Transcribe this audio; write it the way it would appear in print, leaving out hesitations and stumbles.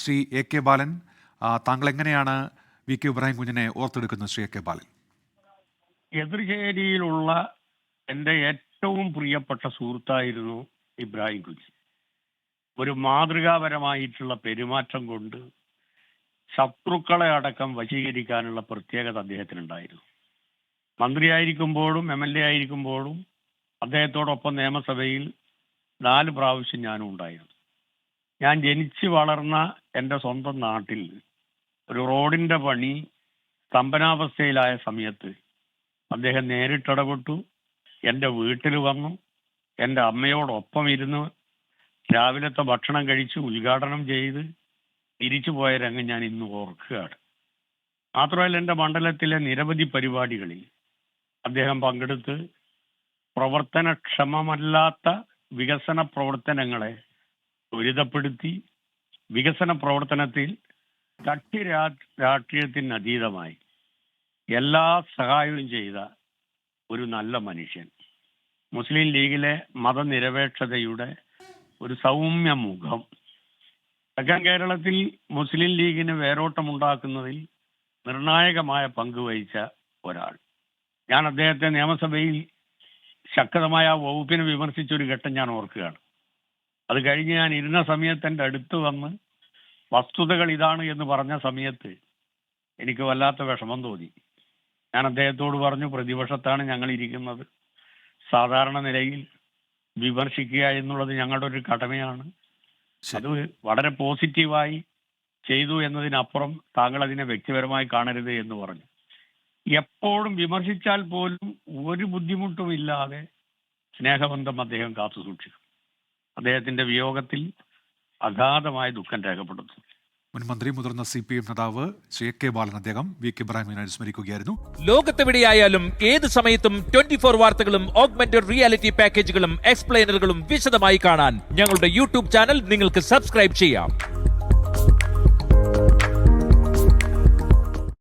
Shri A K ബാലൻ, താങ്കൾ എങ്ങനെയാണ് V K Ibrahim കുഞ്ഞിനെ ഓർത്തെടുക്കുന്നത്? ശ്രീ എ കെ ബാലൻ. എതിർചേരിയിലുള്ള എൻ്റെ ഏറ്റവും പ്രിയപ്പെട്ട സുഹൃത്തായിരുന്നു ഇബ്രാഹിം കുഞ്ഞ്. ഒരു മാതൃകാപരമായിട്ടുള്ള പെരുമാറ്റം കൊണ്ട് ശത്രുക്കളെ അടക്കം വശീകരിക്കാനുള്ള പ്രത്യേകത അദ്ദേഹത്തിനുണ്ടായിരുന്നു. മന്ത്രിയായിരിക്കുമ്പോഴും MLA ആയിരിക്കുമ്പോഴും അദ്ദേഹത്തോടൊപ്പം നിയമസഭയിൽ 4 പ്രാവശ്യം ഞാനും ഉണ്ടായിരുന്നു. ഞാൻ ജനിച്ചു വളർന്ന എൻ്റെ സ്വന്തം നാട്ടിൽ ഒരു റോഡിൻ്റെ പണി സ്തംഭനാവസ്ഥയിലായ സമയത്ത് അദ്ദേഹം നേരിട്ടിടപെട്ടു. എൻ്റെ വീട്ടിൽ വന്നു, എൻ്റെ അമ്മയോടൊപ്പം ഇരുന്ന് രാവിലത്തെ ഭക്ഷണം കഴിച്ച് ഉദ്ഘാടനം ചെയ്ത് തിരിച്ചു പോയ രംഗം ഞാൻ ഇന്ന് ഓർക്കുകയാണ്. മാത്രമല്ല, എൻ്റെ മണ്ഡലത്തിലെ നിരവധി പരിപാടികളിൽ അദ്ദേഹം പങ്കെടുത്ത് പ്രവർത്തനക്ഷമമല്ലാത്ത വികസന പ്രവർത്തനങ്ങളെ ത്വരിതപ്പെടുത്തി വികസന പ്രവർത്തനത്തിൽ കക്ഷി രാഷ്ട്രീയത്തിന് അതീതമായി എല്ലാ സഹായവും ചെയ്ത ഒരു നല്ല മനുഷ്യൻ. മുസ്ലിം ലീഗിലെ മതനിരപേക്ഷതയുടെ ഒരു സൗമ്യ മുഖം. തെക്കൻ കേരളത്തിൽ മുസ്ലിം ലീഗിന് വേരോട്ടമുണ്ടാക്കുന്നതിൽ നിർണായകമായ പങ്ക് വഹിച്ച ഒരാൾ. ഞാൻ അദ്ദേഹത്തെ നിയമസഭയിൽ ശക്തമായ വകുപ്പിനെ വിമർശിച്ചൊരു ഘട്ടം ഞാൻ ഓർക്കുകയാണ്. അത് കഴിഞ്ഞ് ഞാൻ ഇരുന്ന സമയത്ത് എൻ്റെ അടുത്ത് വന്ന് വസ്തുതകൾ ഇതാണ് എന്ന് പറഞ്ഞ സമയത്ത് എനിക്ക് വല്ലാത്ത വിഷമം തോന്നി. ഞാൻ അദ്ദേഹത്തോട് പറഞ്ഞു, പ്രതിപക്ഷത്താണ് ഞങ്ങൾ ഇരിക്കുന്നത്, സാധാരണ നിലയിൽ വിമർശിക്കുക എന്നുള്ളത് ഞങ്ങളുടെ ഒരു കടമയാണ്. അത് വളരെ പോസിറ്റീവായി ചെയ്തു എന്നതിനപ്പുറം താങ്കൾ അതിനെ വ്യക്തിപരമായി കാണരുത് എന്ന് പറഞ്ഞു. എപ്പോഴും വിമർശിച്ചാൽ പോലും ഒരു ബുദ്ധിമുട്ടും ഇല്ലാതെ സ്നേഹബന്ധം അദ്ദേഹം കാത്തു സൂക്ഷിക്കും. അദ്ദേഹത്തിന്റെ വിയോഗത്തിൽ അഗാധമായ ദുഃഖം രേഖപ്പെടുത്തുന്നു. മുൻ മന്ത്രി, മുതിർന്ന CPM നേതാവ് ശ്രീ എ കെ ബാലൻ അദ്ദേഹം വി കെ ഇബ്രാഹിമിനെ അനുസ്മരിക്കുകയായിരുന്നു. ലോകത്തെവിടെയായാലും ഏത് സമയത്തും 24 വാർത്തകളും ഓഗ്മെന്റഡ് റിയാലിറ്റി പാക്കേജുകളും എക്സ്പ്ലെയിനറുകളും വിശദമായി കാണാൻ ഞങ്ങളുടെ YouTube ചാനൽ നിങ്ങൾക്ക് സബ്സ്ക്രൈബ് ചെയ്യാം.